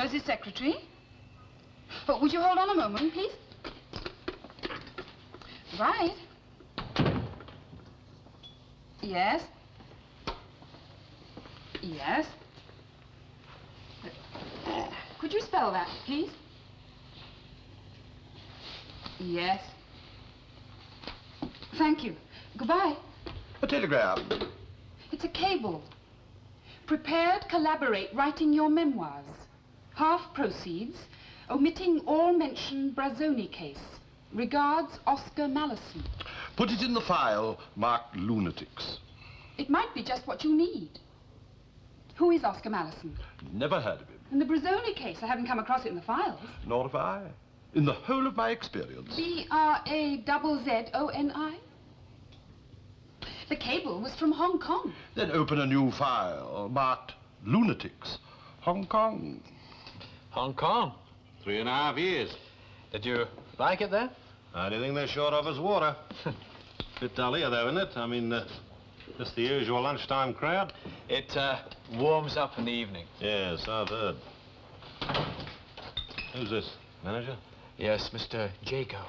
Rose's secretary. Oh, would you hold on a moment, please? Right. Yes. Yes. Could you spell that, please? Yes. Thank you. Goodbye. A telegram. It's a cable. Prepared, collaborate, writing your memoirs. Half proceeds, omitting all mention Brazzoni case. Regards, Oscar Mallison. Put it in the file marked lunatics. It might be just what you need. Who is Oscar Mallison? Never heard of him. In the Brazzoni case, I haven't come across it in the files. Nor have I. In the whole of my experience. B-R-A-Z-Z-O-N-I? The cable was from Hong Kong. Then open a new file marked lunatics. Hong Kong. Hong Kong? 3.5 years. Did you like it there? Only thing they're short of is water. Bit dull here, though, isn't it? I mean, just the usual lunchtime crowd. It warms up in the evening. Yes, I've heard. Who's this, manager? Yes, Mr. Jago.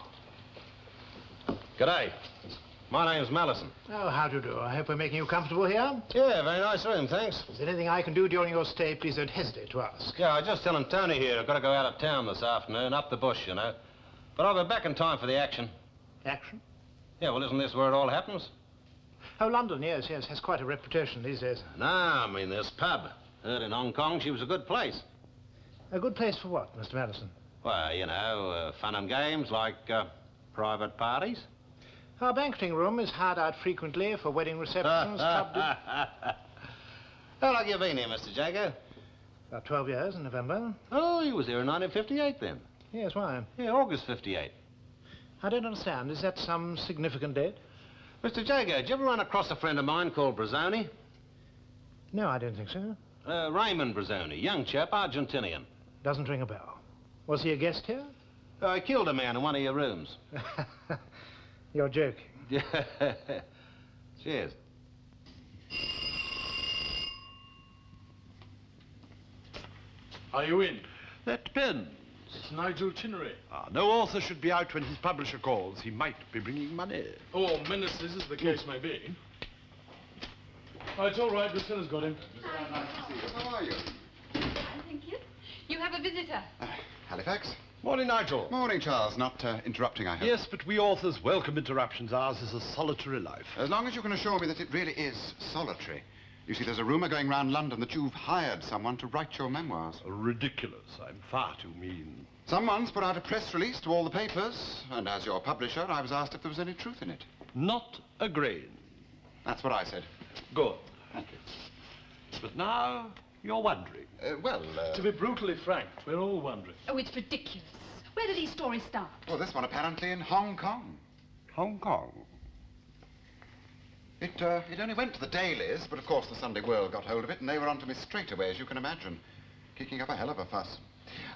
G'day. My name's Mallison. Oh, how do you do? I hope we're making you comfortable here. Yeah, very nice room, thanks. Is there anything I can do during your stay? Please don't hesitate to ask. Yeah, I was just telling Tony here I've got to go out of town this afternoon, up the bush, you know. But I'll be back in time for the action. Action? Yeah, well, isn't this where it all happens? Oh, London, yes, yes. Has quite a reputation these days. No, I mean this pub. Heard in Hong Kong she was a good place. A good place for what, Mr. Madison? Well, you know, fun and games like private parties. Our banqueting room is hired out frequently for wedding receptions, club dinners. How long you been here, Mr. Jago? About 12 years in November. Oh, you was here in 1958 then? Yes, why? Yeah, August 58. I don't understand. Is that some significant date? Mr. Jago, did you ever run across a friend of mine called Brazzoni? No, I don't think so. Raymond Brazzoni, young chap, Argentinian. Doesn't ring a bell. Was he a guest here? I killed a man in one of your rooms. You're joking. Cheers. Are you in? That depends. It's Nigel Chinnery. No author should be out when his publisher calls. He might be bringing money. Or ministers, as the case may be. Oh, it's all right. Drusilla's got him. Nice to see you. How are you? Thank you. You have a visitor. Halifax? Morning, Nigel. Morning, Charles. Not interrupting, I hope. Yes, but we authors welcome interruptions. Ours is a solitary life. As long as you can assure me that it really is solitary. You see, there's a rumour going round London that you've hired someone to write your memoirs. Ridiculous. I'm far too mean. Someone's put out a press release to all the papers, and as your publisher, I was asked if there was any truth in it. Not a grain. That's what I said. Good. Thank you. But now you're wondering. To be brutally frank, we're all wondering. Oh, it's ridiculous. Where do these stories start? Well, this one apparently in Hong Kong. Hong Kong. It only went to the dailies, but of course the Sunday World got hold of it, and they were onto me straight away, as you can imagine. Kicking up a hell of a fuss.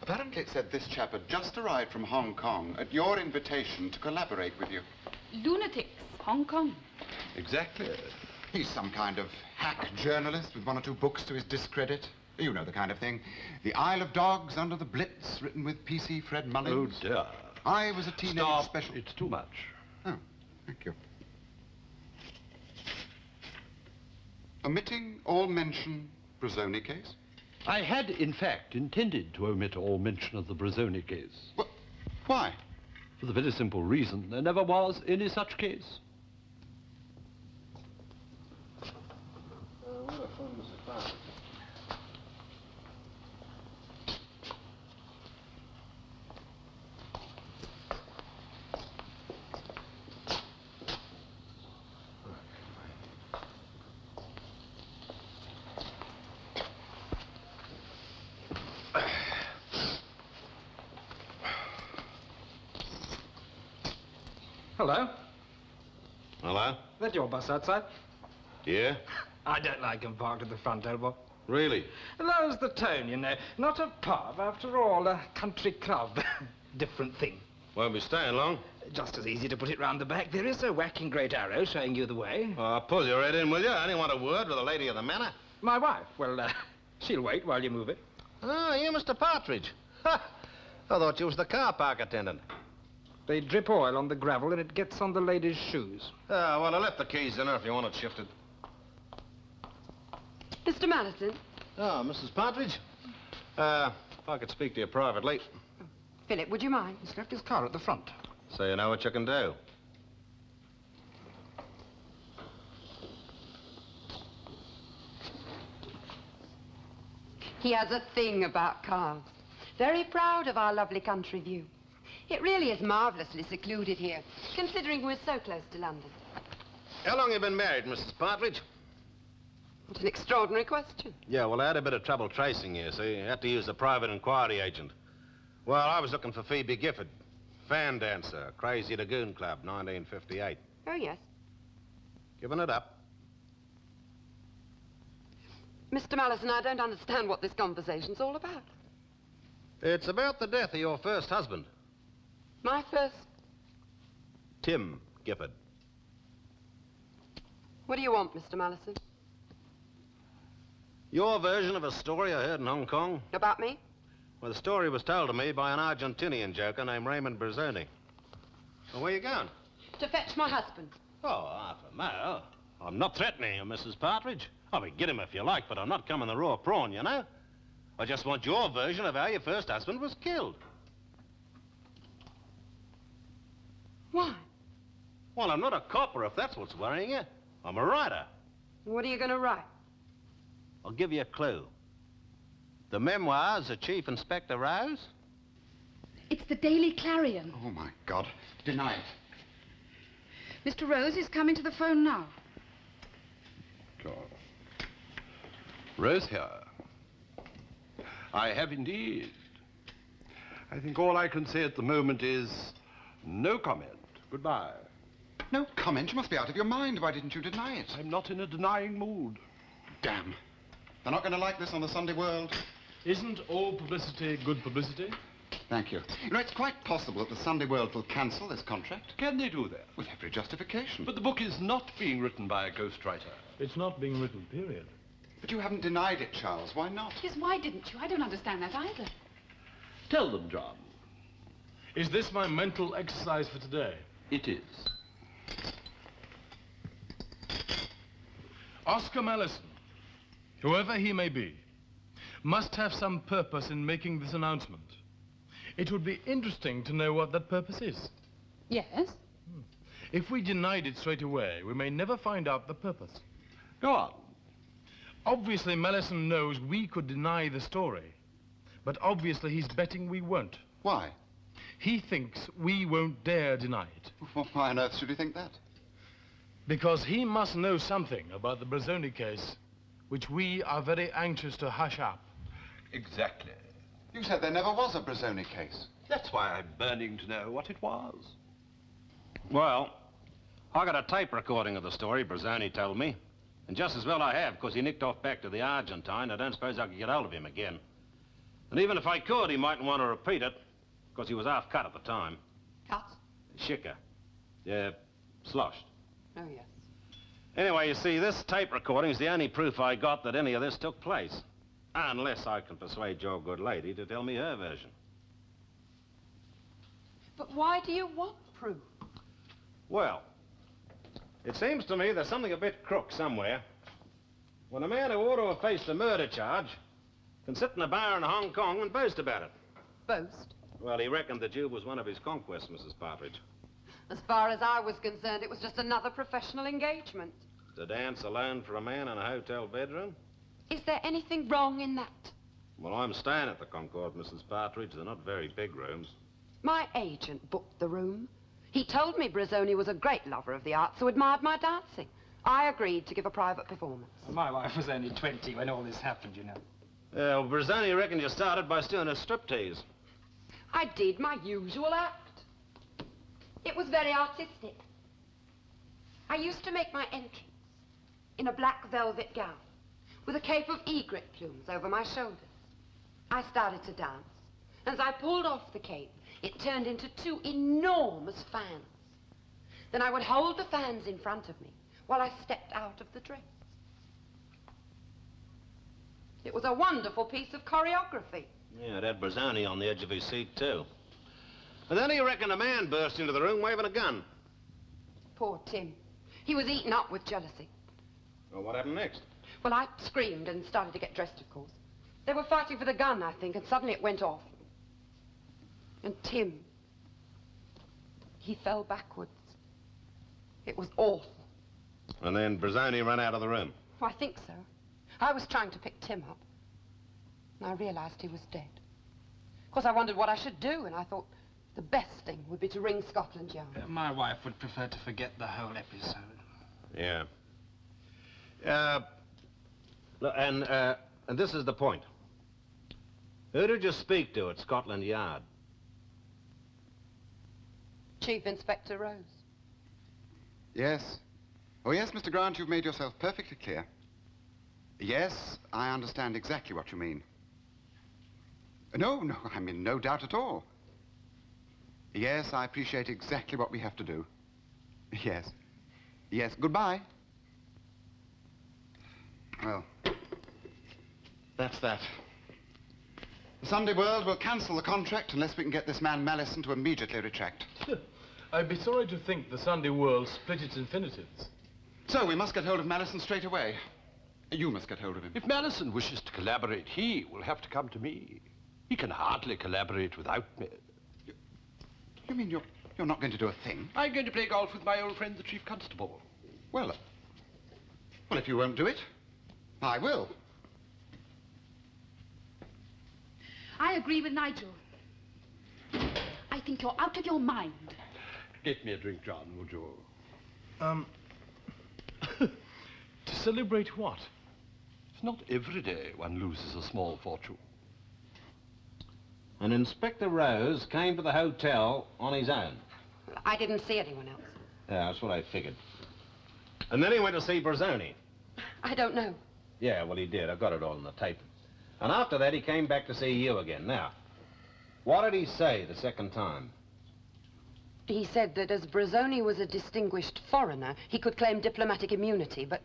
Apparently it said this chap had just arrived from Hong Kong at your invitation to collaborate with you. Lunatics, Hong Kong. Exactly. He's some kind of hack journalist with 1 or 2 books to his discredit. You know the kind of thing. The Isle of Dogs Under the Blitz, written with P.C. Fred Mullins. Oh, dear. I was a teenage Stop. special... It's too much. Oh, thank you. Omitting all mention Brazzoni case? I had, in fact, intended to omit all mention of the Brazzoni case. Why? For the very simple reason there never was any such case. Hello. Hello? That your bus outside? Yeah? I don't like 'em parked at the front, old boy. Really? Lowers the tone, you know. Not a pub, after all. A country club. Different thing. Won't be staying long. Just as easy to put it round the back. There is a whacking great arrow showing you the way. I'll pull you right in with you. I only want a word with the lady of the manor. My wife. Well, she'll wait while you move it. Ah, you, Mr. Partridge. Ha! I thought you was the car park attendant. They drip oil on the gravel and it gets on the ladies' shoes. Ah, well, I left the keys in her if you want it shifted. Mr. Mallison? Oh, Mrs. Partridge? If I could speak to you privately. Philip, would you mind? He's left his car at the front. So you know what you can do. He has a thing about cars. Very proud of our lovely country view. It really is marvelously secluded here, considering we're so close to London. How long you been married, Mrs. Partridge? What an extraordinary question. Yeah, well, I had a bit of trouble tracing you, see. I had to use a private inquiry agent. Well, I was looking for Phoebe Gifford, fan dancer, Crazy Lagoon Club, 1958. Oh, yes. Giving it up. Mr. Mallison, I don't understand what this conversation's all about. It's about the death of your first husband, My first... Tim Gifford. What do you want, Mr. Mallison? Your version of a story I heard in Hong Kong? About me? Well, the story was told to me by an Argentinian joker named Raymond Brazzoni. Well, where you going? To fetch my husband. Oh, half a mile. I'm not threatening you, Mrs. Partridge. I mean, get him if you like, but I'm not coming the raw prawn, you know? I just want your version of how your first husband was killed. Why? Well, I'm not a copper, if that's what's worrying you. I'm a writer. What are you going to write? I'll give you a clue. The memoirs of Chief Inspector Rose? It's the Daily Clarion. Oh, my God. Deny it. Mr. Rose is coming to the phone now. God. Rose here. I have indeed. I think all I can say at the moment is no comment. Goodbye. No comment. You must be out of your mind. Why didn't you deny it? I'm not in a denying mood. Damn. They're not going to like this on the Sunday World. Isn't all publicity good publicity? Thank you. You know, it's quite possible that the Sunday World will cancel this contract. Can they do that? With every justification. But the book is not being written by a ghostwriter. It's not being written, period. But you haven't denied it, Charles. Why not? Yes, why didn't you? I don't understand that either. Tell them, John. Is this my mental exercise for today? It is. Oscar Mallison, whoever he may be, must have some purpose in making this announcement. It would be interesting to know what that purpose is. Yes? If we denied it straight away, we may never find out the purpose. Go on. Obviously, Mallison knows we could deny the story, but obviously he's betting we won't. Why? He thinks we won't dare deny it. Well, why on earth should you think that? Because he must know something about the Brazzoni case, which we are very anxious to hush up. Exactly. You said there never was a Brazzoni case. That's why I'm burning to know what it was. Well, I got a tape recording of the story, Brazzoni told me. And just as well I have, because he nicked off back to the Argentine. I don't suppose I could get hold of him again. And even if I could, he mightn't want to repeat it, because he was half cut at the time. Cut? Shicker. Yeah, sloshed. Oh, yes. Anyway, you see, this tape recording is the only proof I got that any of this took place. Unless I can persuade your good lady to tell me her version. But why do you want proof? Well, it seems to me there's something a bit crook somewhere. When a man who ought to have faced a murder charge can sit in a bar in Hong Kong and boast about it. Boast? Well, he reckoned the Jew was one of his conquests, Mrs. Partridge. As far as I was concerned, it was just another professional engagement. To dance alone for a man in a hotel bedroom? Is there anything wrong in that? Well, I'm staying at the Concord, Mrs. Partridge. They're not very big rooms. My agent booked the room. He told me Brazzoni was a great lover of the arts who admired my dancing. I agreed to give a private performance. My wife was only 20 when all this happened, you know. Well, Brazzoni reckoned you started by doing a striptease. I did my usual act. It was very artistic. I used to make my entrance in a black velvet gown with a cape of egret plumes over my shoulders. I started to dance. As I pulled off the cape, it turned into two enormous fans. Then I would hold the fans in front of me while I stepped out of the dress. It was a wonderful piece of choreography. Yeah, it had Brazzoni on the edge of his seat, too. And then he reckoned a man burst into the room waving a gun. Poor Tim. He was eaten up with jealousy. Well, what happened next? Well, I screamed and started to get dressed, of course. They were fighting for the gun, I think, and suddenly it went off. And Tim, he fell backwards. It was awful. And then Brazzoni ran out of the room. I think so. I was trying to pick Tim up, and I realized he was dead. Of course, I wondered what I should do, and I thought the best thing would be to ring Scotland Yard. My wife would prefer to forget the whole episode. Yeah. Look, and this is the point. Who did you speak to at Scotland Yard? Chief Inspector Rose. Yes. Oh, yes, Mr. Grant, you've made yourself perfectly clear. Yes, I understand exactly what you mean. No, I'm in no doubt at all. Yes, I appreciate exactly what we have to do. Yes. Yes, goodbye. Well, that's that. The Sunday World will cancel the contract unless we can get this man Mallison to immediately retract. I'd be sorry to think the Sunday World split its infinitives. So we must get hold of Mallison straight away. You must get hold of him. If Mallison wishes to collaborate, he will have to come to me. He can hardly collaborate without me. You mean you're not going to do a thing? I'm going to play golf with my old friend, the Chief Constable. Well, if you won't do it, I will. I agree with Nigel. I think you're out of your mind. Get me a drink, John, would you? To celebrate what? It's not every day one loses a small fortune. And Inspector Rose came to the hotel on his own. I didn't see anyone else. Yeah, that's what I figured. And then he went to see Brazzoni. I don't know. Yeah, well, he did. I've got it all on the tape. And after that, he came back to see you again. Now, what did he say the second time? He said that as Brazzoni was a distinguished foreigner, he could claim diplomatic immunity, but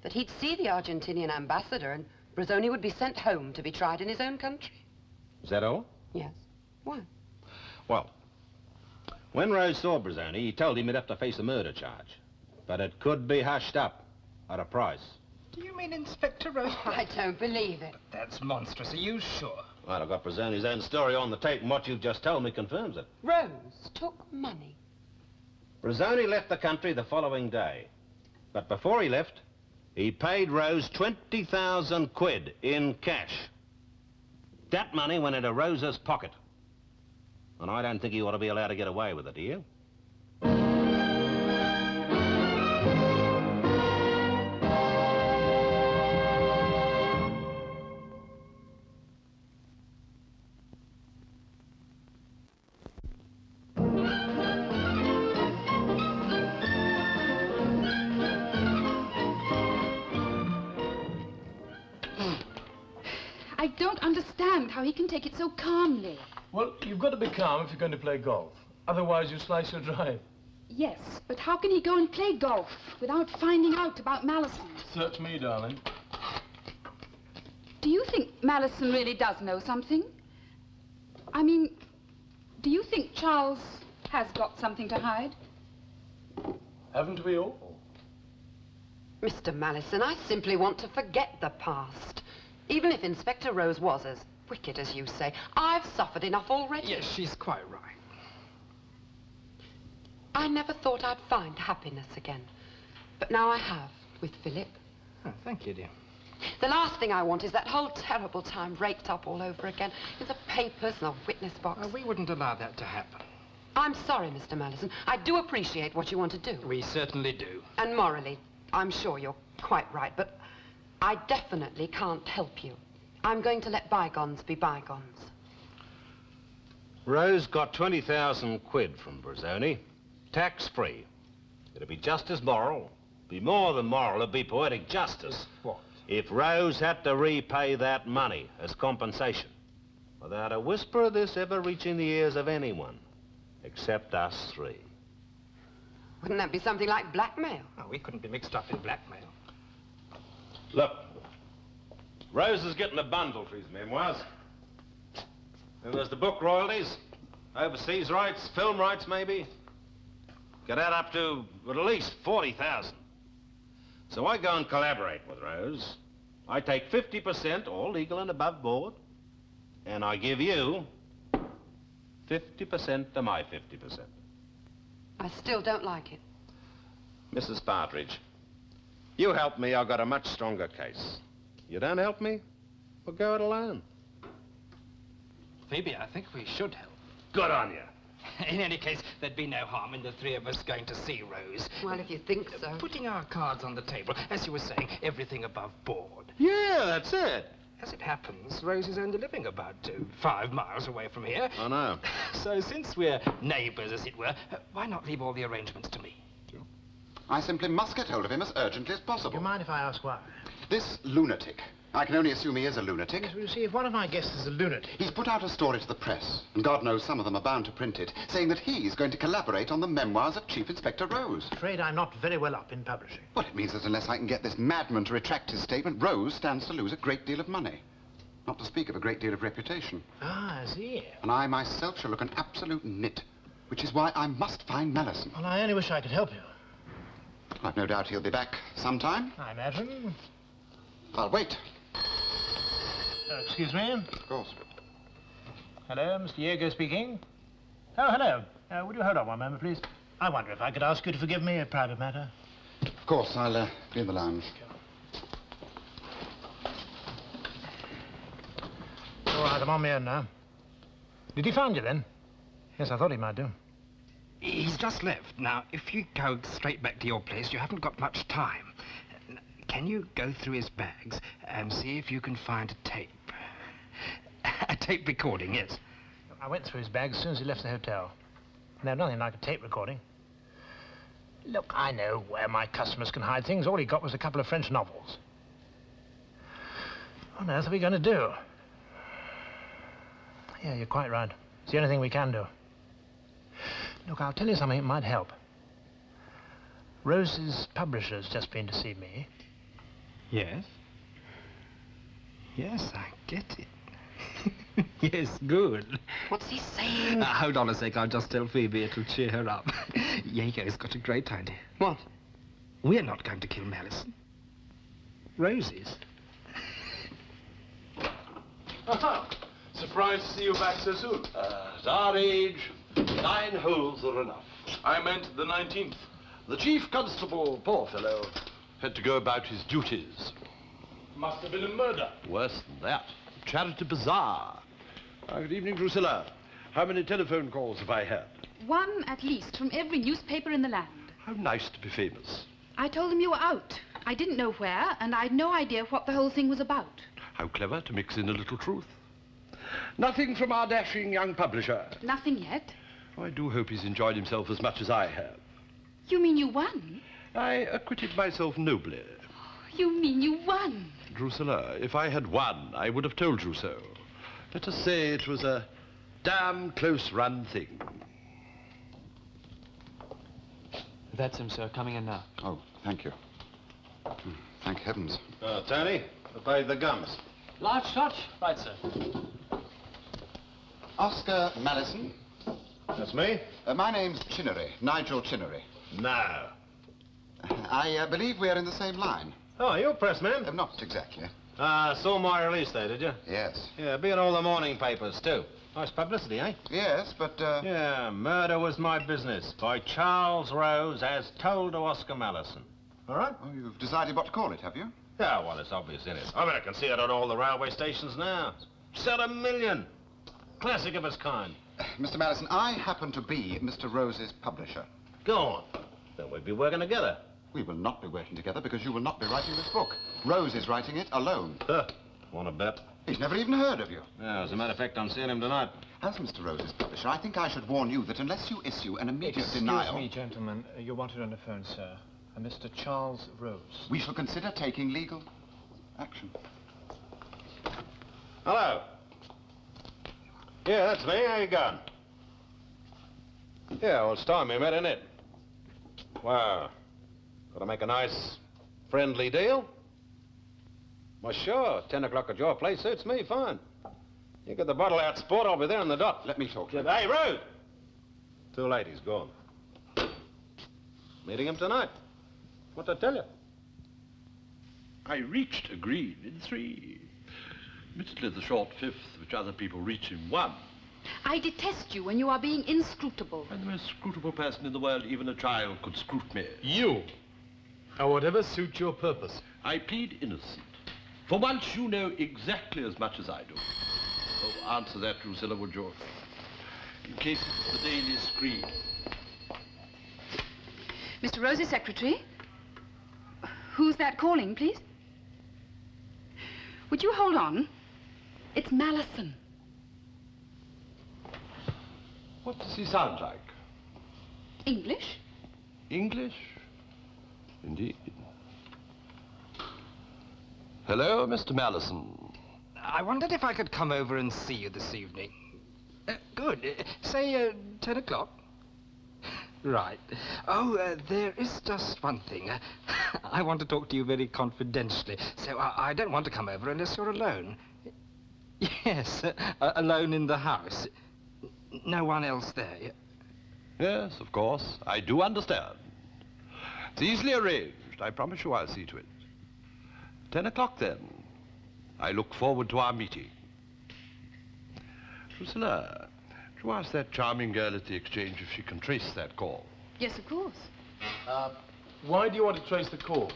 that he'd see the Argentinian ambassador and Brazzoni would be sent home to be tried in his own country. Is that all? Yes. Why? Well, when Rose saw Brazzoni, he told him he'd have to face a murder charge. But it could be hushed up at a price. Do you mean Inspector Rose? Oh, I don't believe it. That's monstrous. Are you sure? Well, I've got Brazzoni's own story on the tape, and what you've just told me confirms it. Rose took money. Brazzoni left the country the following day. But before he left, he paid Rose 20,000 quid in cash. That money went into Rose's pocket. And I don't think he ought to be allowed to get away with it, do you? I don't understand how he can take it so calmly. Well, you've got to be calm if you're going to play golf. Otherwise, you slice your drive. Yes, but how can he go and play golf without finding out about Mallison? Search me, darling. Do you think Mallison really does know something? I mean, do you think Charles has got something to hide? Haven't we all? Mr. Mallison, I simply want to forget the past. Even if Inspector Rose was as wicked as you say, I've suffered enough already. Yes, she's quite right. I never thought I'd find happiness again. But now I have, with Philip. Oh, thank you, dear. The last thing I want is that whole terrible time raked up all over again, with the papers and the witness box. We wouldn't allow that to happen. I'm sorry, Mr. Mallison. I do appreciate what you want to do. We certainly do. And morally, I'm sure you're quite right, but I definitely can't help you. I'm going to let bygones be bygones. Rose got 20,000 quid from Brazzoni, tax-free. It'd be just as moral, be more than moral, it'd be poetic justice. What? If Rose had to repay that money as compensation, without a whisper of this ever reaching the ears of anyone, except us three. Wouldn't that be something like blackmail? Oh, we couldn't be mixed up in blackmail. Look, Rose is getting a bundle for his memoirs. Then there's the book royalties, overseas rights, film rights maybe. Could add up to at least 40,000. So I go and collaborate with Rose. I take 50%, all legal and above board, and I give you 50% of my 50%. I still don't like it. Mrs. Partridge, you help me, I've got a much stronger case. You don't help me, we'll go it alone. Phoebe, I think we should help. Good on you. In any case, there'd be no harm in the three of us going to see Rose. Well, if you think so. Putting our cards on the table, as you were saying, everything above board. Yeah, that's it. As it happens, Rose is only living about 5 miles away from here. I know. So since we're neighbours, as it were, why not leave all the arrangements to me? I simply must get hold of him as urgently as possible. Do you mind if I ask why? This lunatic. I can only assume he is a lunatic. Yes, well, you see, if one of my guests is a lunatic... He's put out a story to the press, and God knows some of them are bound to print it, saying that he's going to collaborate on the memoirs of Chief Inspector Rose. I'm afraid I'm not very well up in publishing. Well, it means that unless I can get this madman to retract his statement, Rose stands to lose a great deal of money. Not to speak of a great deal of reputation. Ah, I see. And I myself shall look an absolute nit, which is why I must find Mellison. Well, I only wish I could help you. I've no doubt he'll be back sometime. I imagine. I'll wait. Excuse me? Of course. Hello, Mr. Diego speaking. Oh, hello. Would you hold on one moment, please? I wonder if I could ask you to forgive me a private matter. Of course, I'll be in the lounge. All right, I'm on my own now. Did he find you then? Yes, I thought he might do. He's just left. Now, if you go straight back to your place, you haven't got much time. Can you go through his bags and see if you can find a tape? A tape recording, yes. I went through his bag as soon as he left the hotel. No, nothing like a tape recording. Look, I know where my customers can hide things. All he got was a couple of French novels. What on earth are we going to do? Yeah, you're quite right. It's the only thing we can do. Look, I'll tell you something that might help. Rose's publisher's just been to see me. Yes? Yes, I get it. Yes, good. What's he saying? Hold on a sec, I'll just tell Phoebe it'll cheer her up. Jaeger's got a great idea. What? We're not going to kill Mellison. Rose is. Surprised to see you back so soon. At our age, 9 holes are enough. I meant the 19th. The chief constable, poor fellow, had to go about his duties. Must have been a murder. Worse than that. Charity bazaar. Good evening, Drusilla. How many telephone calls have I had? One at least from every newspaper in the land. How nice to be famous. I told them you were out. I didn't know where, and I'd no idea what the whole thing was about. How clever to mix in a little truth. Nothing from our dashing young publisher. Nothing yet. Oh, I do hope he's enjoyed himself as much as I have. You mean you won? I acquitted myself nobly. You mean you won? Drusilla, if I had won, I would have told you so. Let us say it was a damn close-run thing. That's him, sir, coming in now. Oh, thank you. Thank heavens. Tony, obey the gums. Large touch? Right, sir. Oscar Mellison. That's me? My name's Chinnery, Nigel Chinnery. No. I believe we're in the same line. Oh, you're press man? Not exactly. Saw my release there, did you? Yes. Yeah, be in all the morning papers, too. Nice publicity, eh? Yes, but, Yeah, Murder Was My Business by Charles Rose as told to Oscar Mellison. All right? Oh, you've decided what to call it, have you? Yeah, well, it's obvious, isn't it? I mean, I can see it at all the railway stations now. Sell 1 million. Classic of its kind. Mr. Mellison, I happen to be Mr. Rose's publisher. Go on. Then we'd be working together. We will not be working together because you will not be writing this book. Rose is writing it alone. Huh. Want to bet? He's never even heard of you. Yeah, as a matter of fact, I'm seeing him tonight. As Mr. Rose's publisher, I think I should warn you that unless you issue an immediate denial... Excuse me, gentlemen. You're wanted on the phone, sir. Mr. Charles Rose. We shall consider taking legal action. Hello. Yeah, that's me. How you going? Yeah, well, it's time we met, isn't it? Wow. Got to make a nice, friendly deal? Well, sure. 10 o'clock at your place suits me fine. You get the bottle out, Sport. I'll be there on the dot. Let me talk to him. Hey, Rose! Too late. He's gone. Meeting him tonight. What'd I tell you? I reached a green in 3. Admittedly, the short 5th, which other people reach in 1. I detest you when you are being inscrutable. I'm the most scrutable person in the world. Even a child could scrut me. You. Or whatever suits your purpose. I plead innocent. For once, you know exactly as much as I do. Oh, answer that, Drusilla, would you? In case it's the Daily Screen. Mr. Rose's secretary? Who's that calling, please? Would you hold on? It's Malison. What does he sound like? English? English? Indeed. Hello, Mr. Malison. I wondered if I could come over and see you this evening. Good. Say 10 o'clock. Right. Oh, there is just one thing. I want to talk to you very confidentially, so I don't want to come over unless you're alone. Yes, alone in the house. No one else there. Yes, of course. I do understand. It's easily arranged. I promise you I'll see to it. 10 o'clock, then. I look forward to our meeting. Drusilla, do you ask that charming girl at the exchange if she can trace that call? Yes, of course. Why do you want to trace the call?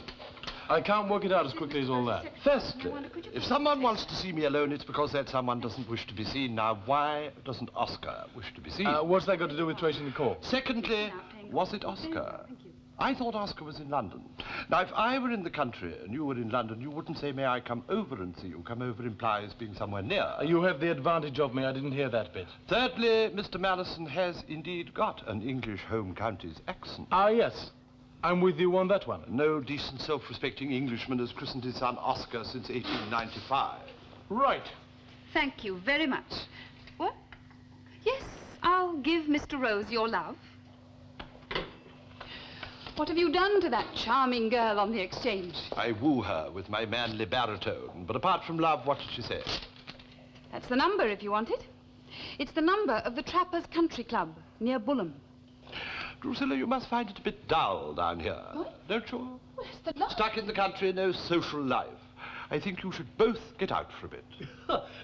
I can't work it out as quickly as all that. Firstly, if someone wants to see me alone, it's because that someone doesn't wish to be seen. Now, why doesn't Oscar wish to be seen? What's that got to do with tracing the call? Secondly, was it Oscar? I thought Oscar was in London. Now, if I were in the country and you were in London, you wouldn't say, may I come over and see you? Come over implies being somewhere near. You have the advantage of me. I didn't hear that bit. Thirdly, Mr. Malison has indeed got an English home counties accent. Ah, yes. I'm with you on that one. No decent, self-respecting Englishman has christened his son Oscar since 1895. Right. Thank you very much. What? Yes, I'll give Mr. Rose your love. What have you done to that charming girl on the exchange? I woo her with my manly baritone, but apart from love, what did she say? That's the number if you want it. It's the number of the Trappers Country Club near Bulham. Drusilla, you must find it a bit dull down here, don't you? Where's the love? Stuck in the country, no social life. I think you should both get out for a bit.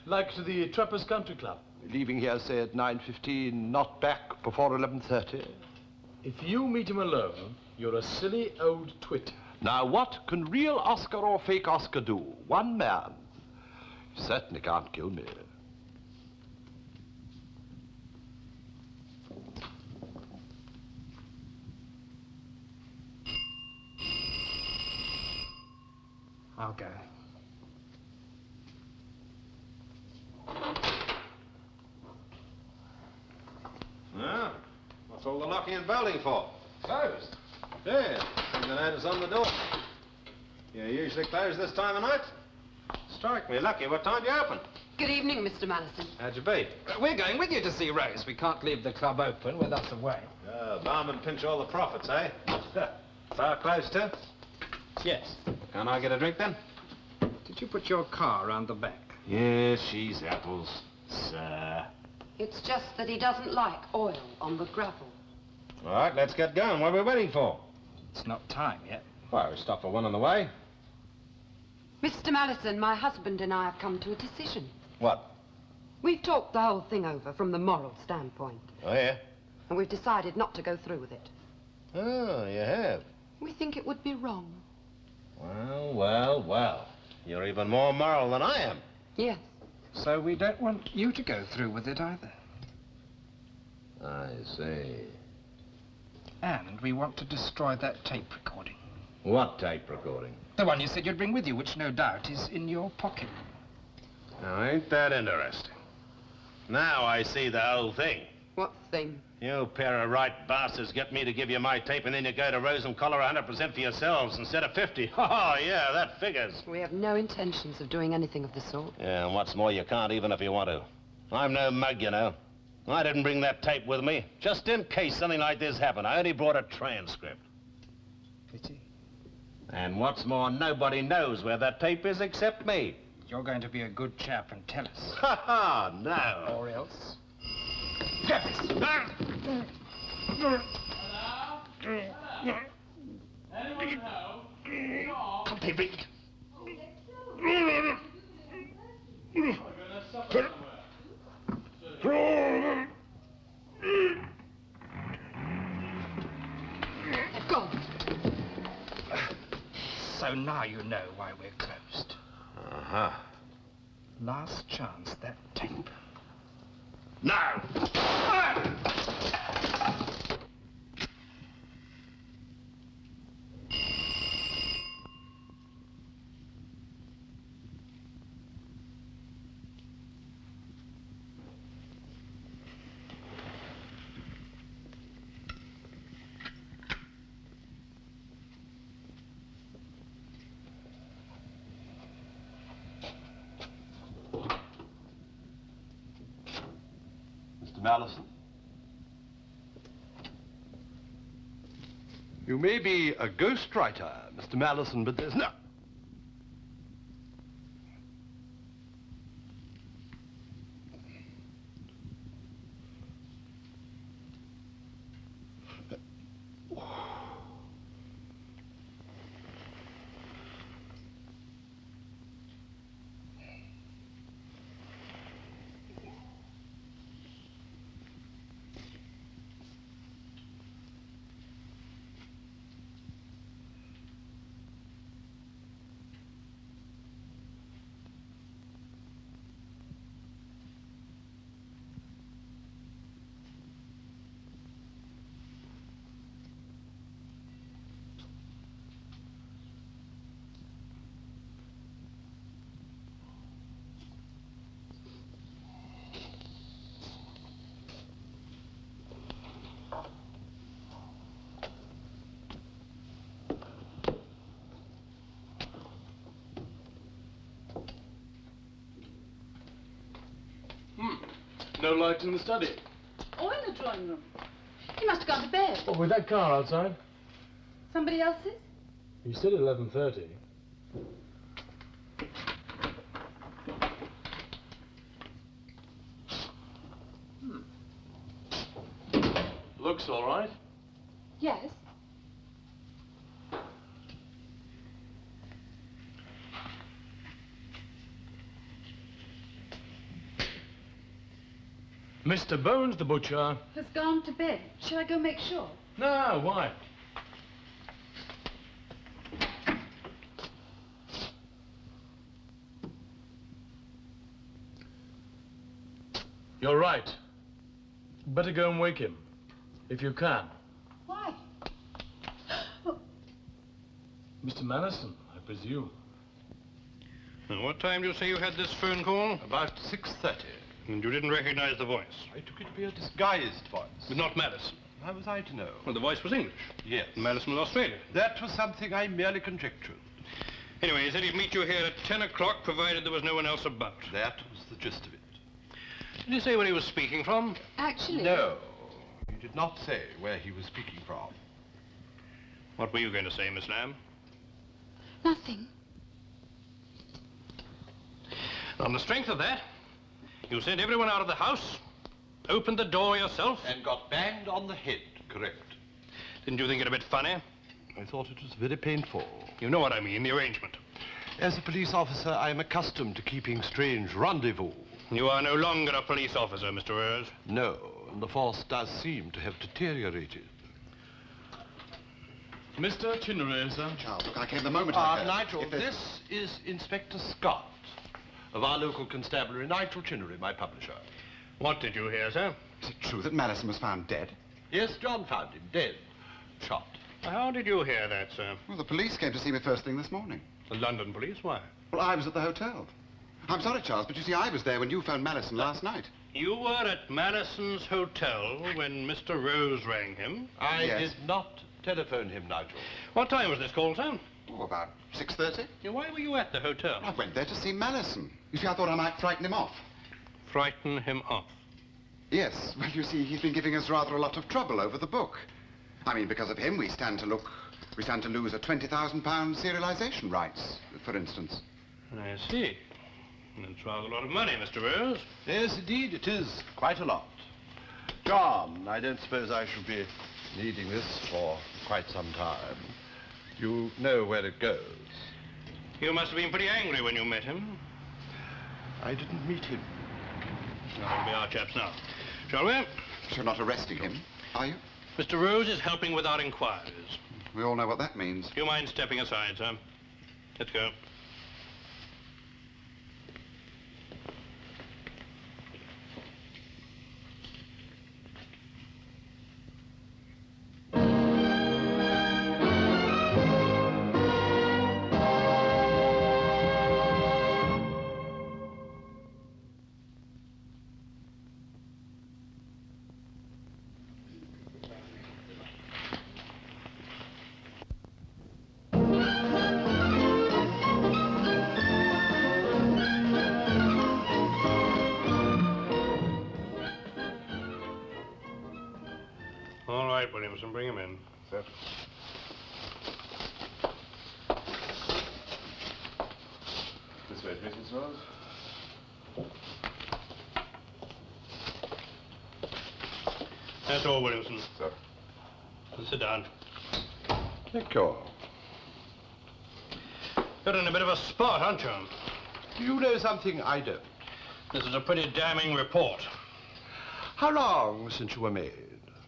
Like to the Trappers Country Club? Leaving here, say, at 9:15, not back before 11:30. If you meet him alone, you're a silly old twit. Now, what can real Oscar or fake Oscar do? One man. You certainly can't kill me. I'll go. Yeah. What's all the knocking and bowling for? Closed. Yeah, and the notice on the door. You usually close this time of night? Strike me lucky. What time do you open? Good evening, Mr. Malison. How'd you be? We're going with you to see Rose. We can't leave the club open with us away. Barman pinch all the profits, eh? Far close to? Yes. Can't I get a drink then? Did you put your car around the back? Yes, she's apples, sir. It's just that he doesn't like oil on the gravel. All right, let's get going. What are we waiting for? It's not time yet. Well, we stop for one on the way. Mr. Malison, my husband and I have come to a decision. What? We've talked the whole thing over from the moral standpoint, Oh, yeah? and we've decided not to go through with it. Oh, you have? We think it would be wrong. Well, well, well. You're even more moral than I am. Yes. So we don't want you to go through with it either. I see. And we want to destroy that tape recording. What tape recording? The one you said you'd bring with you, which no doubt is in your pocket. Now, ain't that interesting? Now I see the whole thing. What thing? You pair of right bastards get me to give you my tape, and then you go to Rose and collar 100% for yourselves instead of 50. Oh, yeah, that figures. We have no intentions of doing anything of the sort. Yeah, and what's more, you can't even if you want to. I'm no mug, you know. I didn't bring that tape with me, just in case something like this happened. I only brought a transcript. Pity. And what's more, nobody knows where that tape is except me. You're going to be a good chap and tell us. Ha ha, no. Or else. Anyone know? Can't they read? We're gonna suffer somewhere. They've gone. So now you know why we're closed. Uh-huh. Last chance, that tape. Now! Mr. Mallison. You may be a ghostwriter, Mr. Mallison, but there's no... No light in the study. Or in the drawing room. He must have gone to bed. What, with that car outside? Somebody else's? You said 11:30. Looks all right. Yes. Mr. Bones, the butcher. Has gone to bed. Shall I go make sure? No, why? You're right. Better go and wake him, if you can. Why? Mr. Mallison, I presume. And what time do you say you had this phone call? About 6:30. And you didn't recognize the voice? I took it to be a disguised voice. But not Madison. How was I to know? Well, the voice was English. Yes. Madison was Australian. That was something I merely conjectured. Anyway, he said he'd meet you here at 10 o'clock, provided there was no one else about. That was the gist of it. Did he say where he was speaking from? Actually... No, he did not say where he was speaking from. What were you going to say, Miss Lamb? Nothing. On the strength of that, you sent everyone out of the house, opened the door yourself. And got banged on the head, correct. Didn't you think it a bit funny? I thought it was very painful. You know what I mean, the arrangement. As a police officer, I am accustomed to keeping strange rendezvous. You are no longer a police officer, Mr. Rose. No, and the force does seem to have deteriorated. Mr. Chinnery, sir. Charles, look, I came the moment I heard. Nigel, this is Inspector Scott of our local constabulary, Nigel Chinnery, my publisher. What did you hear, sir? Is it true that Madison was found dead? Yes, John found him dead, shot. How did you hear that, sir? Well, the police came to see me first thing this morning. The London police? Why? Well, I was at the hotel. I'm sorry, Charles, but you see, I was there when you phoned Madison last night. You were at Madison's hotel when Mr. Rose rang him? I Yes. did not telephone him, Nigel. What time was this call, sir? Oh, about 6:30. Why were you at the hotel? I went there to see Madison. You see, I thought I might frighten him off. Frighten him off. Yes, well, you see, he's been giving us rather a lot of trouble over the book. I mean, because of him, we stand to look We stand to lose a £20,000 serialisation rights, for instance. I see. That's rather a lot of money, Mr. Rose. Yes, indeed, it is. Quite a lot. John, I don't suppose I shall be needing this for quite some time. You know where it goes. You must have been pretty angry when you met him. I didn't meet him. That'll be our chaps now. Shall we? You're not arresting him, are you? Mr. Rose is helping with our inquiries. We all know what that means. Do you mind stepping aside, sir? Let's go. All right, Williamson, bring him in. Sir. This way, please, Miss Rose. That's all, Williamson. Sir. Sit down. Thank you. You're in a bit of a spot, aren't you? Do you know something I don't? This is a pretty damning report. How long since you were made?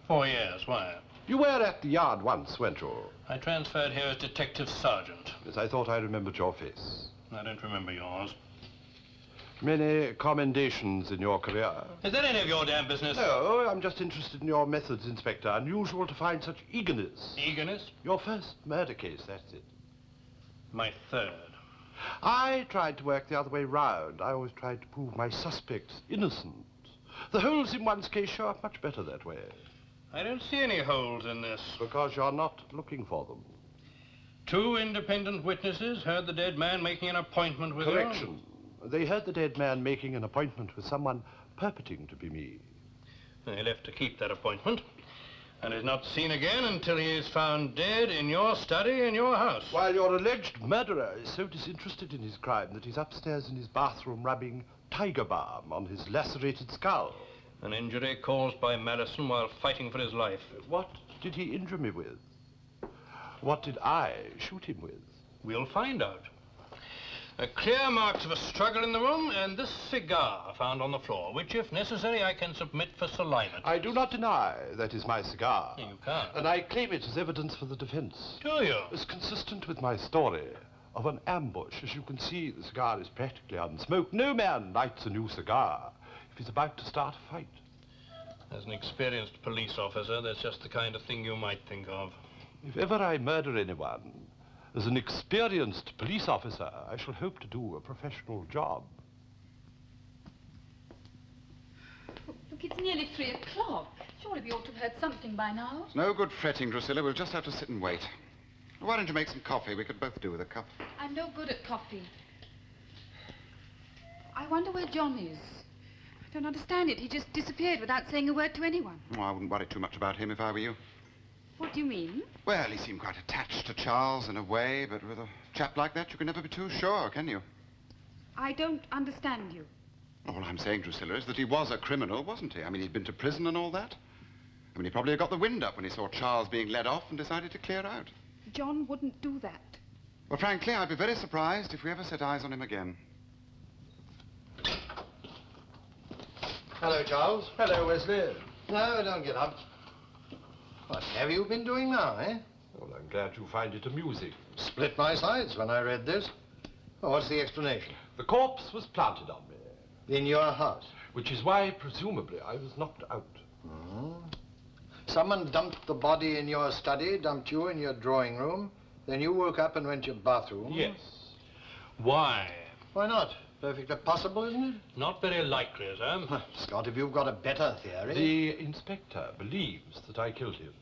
4 years. Why? You were at the yard once, weren't you? I transferred here as detective sergeant. Yes, I thought I remembered your face. I don't remember yours. Many commendations in your career. Is that any of your damn business? No, I'm just interested in your methods, Inspector. Unusual to find such eagerness. Eagerness? Your first murder case, that's it. My third. I tried to work the other way round. I always tried to prove my suspects innocent. The holes in one's case show up much better that way. I don't see any holes in this. Because you're not looking for them. 2 independent witnesses heard the dead man making an appointment with Correction. They heard the dead man making an appointment with someone purporting to be me. He left to keep that appointment and is not seen again until he is found dead in your study in your house. While your alleged murderer is so disinterested in his crime that he's upstairs in his bathroom rubbing tiger balm on his lacerated skull. An injury caused by Madison while fighting for his life. What did he injure me with? What did I shoot him with? We'll find out. Clear marks of a struggle in the room, and this cigar found on the floor, which, if necessary, I can submit for saliva. I do not deny that is my cigar. You can't. And I claim it as evidence for the defense. Do you? It's consistent with my story of an ambush. As you can see, the cigar is practically unsmoked. No man lights a new cigar if he's about to start a fight. As an experienced police officer, that's just the kind of thing you might think of. If ever I murder anyone, as an experienced police officer, I shall hope to do a professional job. Look, it's nearly 3 o'clock. Surely we ought to have heard something by now. It's no good fretting, Drusilla. We'll just have to sit and wait. Why don't you make some coffee? We could both do with a cup. I'm no good at coffee. I wonder where John is. I don't understand it. He just disappeared without saying a word to anyone. Oh, I wouldn't worry too much about him if I were you. What do you mean? Well, he seemed quite attached to Charles in a way, but with a chap like that, you can never be too sure, can you? I don't understand you. All I'm saying, Drusilla, is that he was a criminal, wasn't he? I mean, he'd been to prison and all that. I mean, he probably got the wind up when he saw Charles being led off and decided to clear out. John wouldn't do that. Well, frankly, I'd be very surprised if we ever set eyes on him again. Hello, Charles. Hello, Wesley. No, don't get up. What have you been doing now, eh? Well, I'm glad you find it amusing. Split my sides when I read this. Oh, what's the explanation? The corpse was planted on me, In your house? which is why, presumably, I was knocked out. Someone dumped the body in your study, dumped you in your drawing room, then you woke up and went to your bathroom? Yes. Why? Why not? Perfectly possible, isn't it? Not very likely, sir. Scott, if you've got a better theory... The inspector believes that I killed him.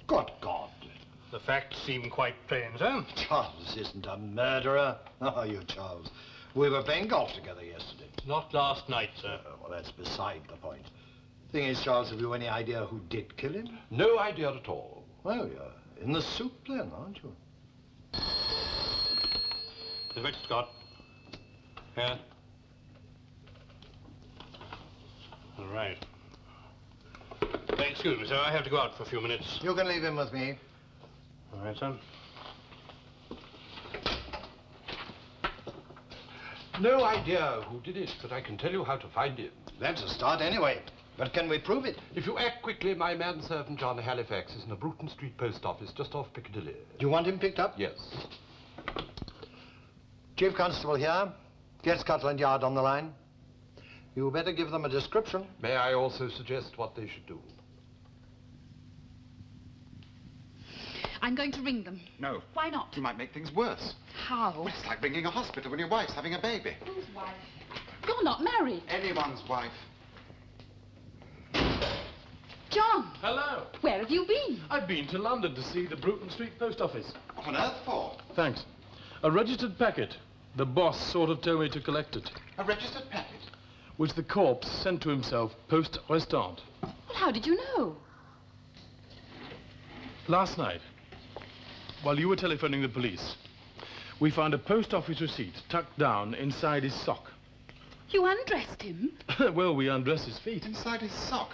Good God. The facts seem quite plain, sir. Charles isn't a murderer. Are you, Charles? We were playing golf together yesterday. Not last night, sir. Well, that's beside the point. Thing is, Charles, have you any idea who did kill him? No idea at all. Well, you're in the soup then, aren't you? Is it, Scott? Yeah? All right. Hey, excuse me, sir. I have to go out for a few minutes. You can leave him with me. All right, son. No idea who did it, but I can tell you how to find him. That's a start anyway. But can we prove it? If you act quickly, my manservant John Halifax is in the Bruton Street post office just off Piccadilly. Do you want him picked up? Yes. Chief Constable here. Get Scotland Yard on the line. You better give them a description. May I also suggest what they should do? I'm going to ring them. No. Why not? You might make things worse. How? Well, it's like ringing a hospital when your wife's having a baby. Whose wife? You're not married. Anyone's wife. John, Hello. where have you been? I've been to London to see the Bruton Street post office. What on earth for? Thanks. A registered packet. The boss sort of told me to collect it, A registered packet? which the corpse sent to himself post restant. Well, how did you know? Last night, while you were telephoning the police, we found a post office receipt tucked down inside his sock. You undressed him? Well, we undressed his feet. Inside his sock?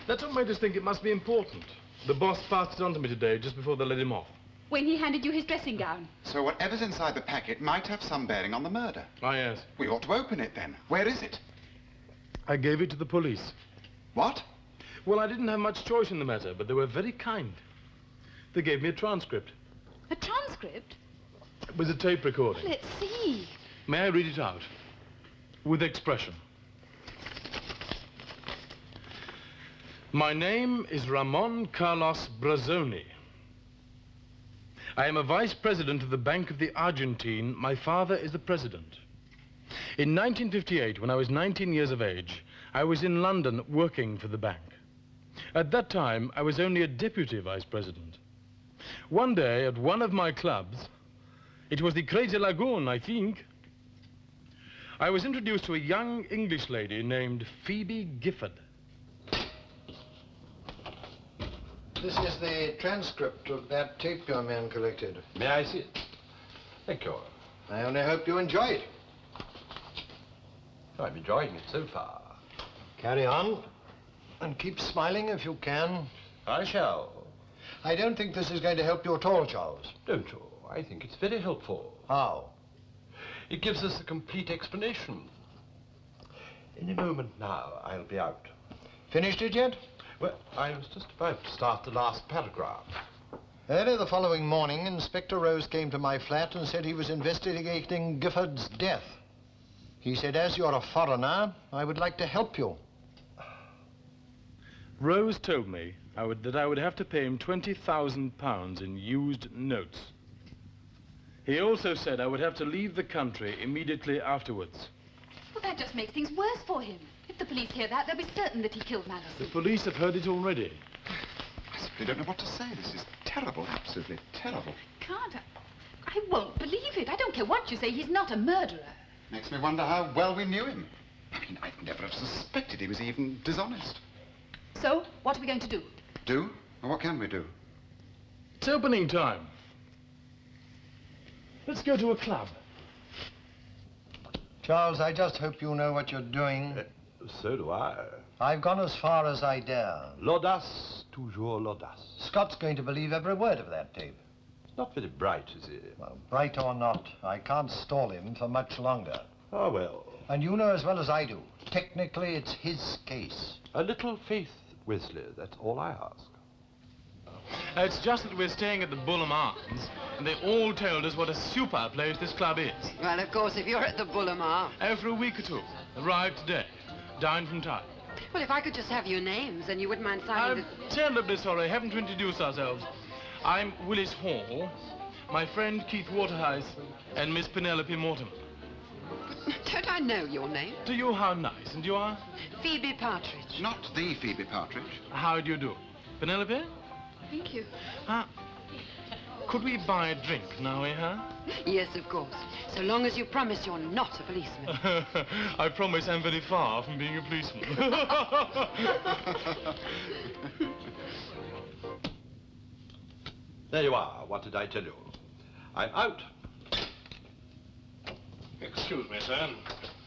That's what made us think it must be important. The boss passed it on to me today, just before they let him off. When he handed you his dressing gown? So whatever's inside the packet might have some bearing on the murder. Ah, yes. We ought to open it then. Where is it? I gave it to the police. What? Well, I didn't have much choice in the matter, but they were very kind. They gave me a transcript. A transcript? It was a tape recording. Let's see. May I read it out? With expression. My name is Ramon Carlos Brazzoni. I am a vice president of the Bank of the Argentine. My father is the president. In 1958, when I was 19 years of age, I was in London working for the bank. At that time, I was only a deputy vice president. One day, at one of my clubs, it was the Crazy Lagoon, I think, I was introduced to a young English lady named Phoebe Gifford. This is the transcript of that tape your man collected. May I see it? Thank you. I only hope you enjoy it. I'm enjoying it so far. Carry on. And keep smiling if you can. I shall. I don't think this is going to help you at all, Charles. Don't you? I think it's very helpful. How? It gives us a complete explanation. In a moment now, I'll be out. Finished it yet? Well, I was just about to start the last paragraph. Early the following morning, Inspector Rose came to my flat and said he was investigating Gifford's death. He said, as you're a foreigner, I would like to help you. Rose told me that I would have to pay him £20,000 in used notes. He also said I would have to leave the country immediately afterwards. Well, that just makes things worse for him. If the police hear that, they'll be certain that he killed Madison. The police have heard it already. I simply don't know what to say. This is terrible, absolutely terrible. Can't I won't believe it. I don't care what you say. He's not a murderer. Makes me wonder how well we knew him. I mean, I'd never have suspected he was even dishonest. So, what are we going to do? Do? Well, what can we do? It's opening time. Let's go to a club. Charles, I just hope you know what you're doing. So do I. I've gone as far as I dare. L'audace, toujours l'audace. Scott's going to believe every word of that tape. He's not very bright, is he? Well, bright or not, I can't stall him for much longer. Oh, well. And you know as well as I do, technically it's his case. A little faith, Wesley, that's all I ask. It's just that we're staying at the Bulham Arms, and they all told us what a super place this club is. Well, of course, if you're at the Bulham Arms. For a week or two. Arrived today. Down from town. Well, if I could just have your names, and you wouldn't mind signing I'm terribly sorry. Haven't to introduce ourselves. I'm Willis Hall, my friend Keith Waterhouse, and Miss Penelope Mortimer. Don't I know your name? To you, how nice. And you are? Phoebe Partridge. Not the Phoebe Partridge. How do you do? Penelope? Thank you. Could we buy a drink now, huh? Yes, of course. So long as you promise you're not a policeman. I promise I'm very far from being a policeman. There you are. What did I tell you? I'm out. Excuse me, sir.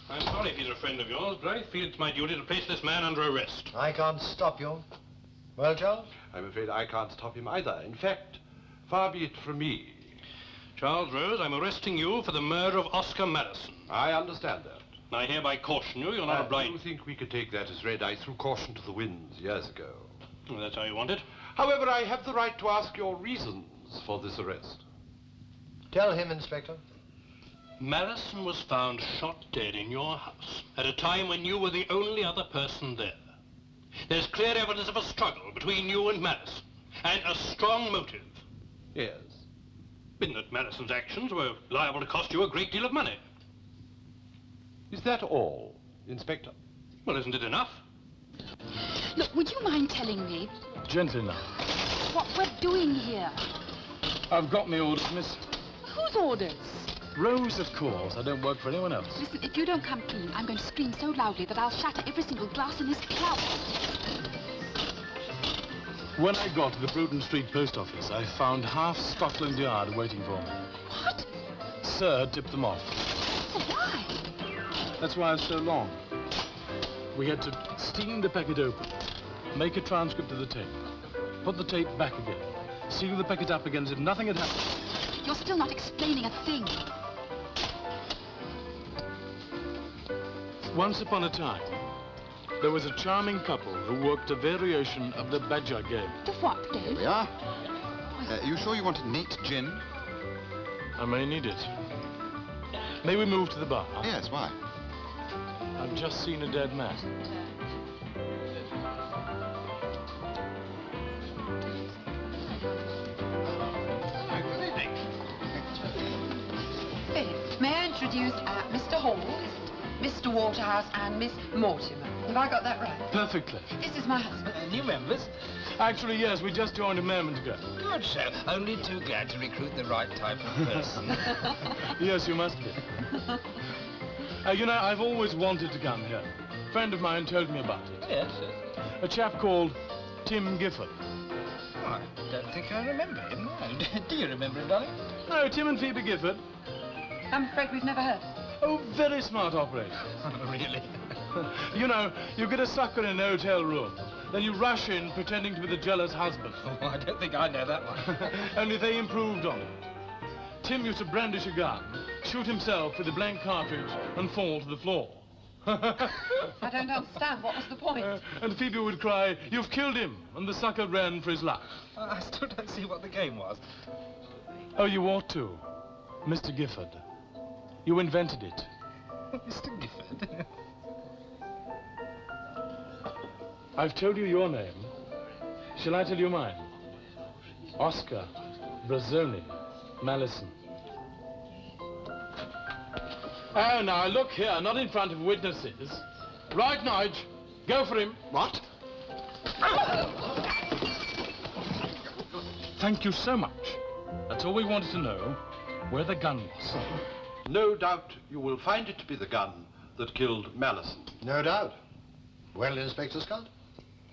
I'm sorry if he's a friend of yours, but I feel it's my duty to place this man under arrest. I can't stop you. Well, Charles? I'm afraid I can't stop him either. In fact, far be it from me. Charles Rose, I'm arresting you for the murder of Oscar Madison. I understand that. I hereby caution you, you're not a blind... I do think we could take that as read. I threw caution to the winds years ago. Well, that's how you want it. However, I have the right to ask your reasons for this arrest. Tell him, Inspector. Madison was found shot dead in your house at a time when you were the only other person there. There's clear evidence of a struggle between you and Madison, and a strong motive. Yes. In that Madison's actions were liable to cost you a great deal of money. Is that all, Inspector? Well, isn't it enough? Look, would you mind telling me Gently now. what we're doing here? I've got me orders, miss. Whose orders? Rose, of course. I don't work for anyone else. Listen, if you don't come clean, I'm going to scream so loudly that I'll shatter every single glass in this club. When I got to the Bruton Street post office, I found half Scotland Yard waiting for me. What? Sir tipped them off. So why? That's why it's so long. We had to steam the packet open, make a transcript of the tape, put the tape back again, seal the packet up again as if nothing had happened. You're still not explaining a thing. Once upon a time, there was a charming couple who worked a variation of the badger game. The what, Dave? Here we are. You sure you wanted neat gin? I may need it. May we move to the bar? Yes, why? I've just seen a dead man. Good evening. May I introduce Mr. Hall, Mr. Waterhouse, and Miss Mortimer? Have I got that right? Perfectly. This is my husband. New members? Actually, yes, we just joined a moment ago. Good, sir. Only too glad to recruit the right type of person. Yes, you must be. You know, I've always wanted to come here. A friend of mine told me about it. Yes, A chap called Tim Gifford. Oh, I don't think I remember him, no. Do you remember him, darling? No, Tim and Phoebe Gifford. I'm afraid we've never heard. Oh, very smart operator. Really? You know, you get a sucker in an hotel room, then you rush in pretending to be the jealous husband. Oh, I don't think I know that one. Only they improved on it. Tim used to brandish a gun, shoot himself with a blank cartridge, and fall to the floor. I don't understand. What was the point? And Phoebe would cry, "You've killed him," and the sucker ran for his life. I still don't see what the game was. Oh, you ought to, Mr. Gifford. You invented it. Mr. Gifford? I've told you your name. Shall I tell you mine? Oscar Brazzoni Malison. Oh, now, look here, not in front of witnesses. Right, Nige. Go for him. What? Thank you so much. That's all we wanted to know, where the gun was. No doubt you will find it to be the gun that killed Malison. No doubt. Well, Inspector Scott?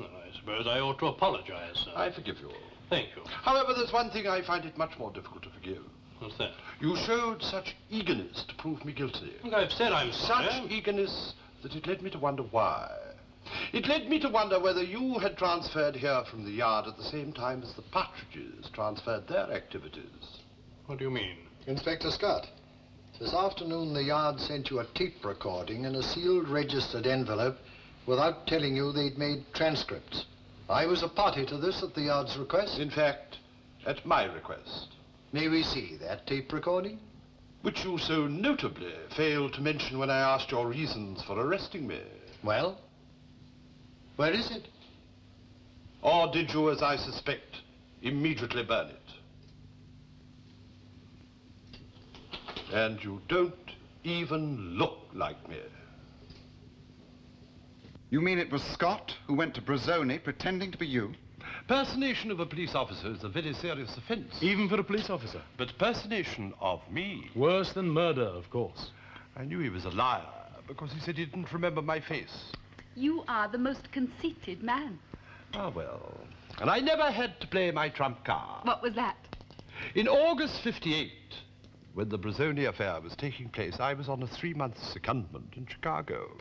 Well, I suppose I ought to apologize, sir. I forgive you. Thank you. However, there's one thing I find it much more difficult to forgive. What's that? You showed such eagerness to prove me guilty. Look, I've said I'm sorry. Such eagerness that it led me to wonder why. It led me to wonder whether you had transferred here from the yard at the same time as the partridges transferred their activities. What do you mean? Inspector Scott, this afternoon the yard sent you a tape recording in a sealed registered envelope without telling you they'd made transcripts. I was a party to this at the yard's request. In fact, at my request. May we see that tape recording? Which you so notably failed to mention when I asked your reasons for arresting me. Well, where is it? Or did you, as I suspect, immediately burn it? And you don't even look like me. You mean it was Scott who went to Brazzoni pretending to be you? Personation of a police officer is a very serious offense. Even for a police officer. But personation of me... Worse than murder, of course. I knew he was a liar because he said he didn't remember my face. You are the most conceited man. Ah, well. And I never had to play my trump card. What was that? In August '58, when the Brazzoni affair was taking place, I was on a 3-month secondment in Chicago.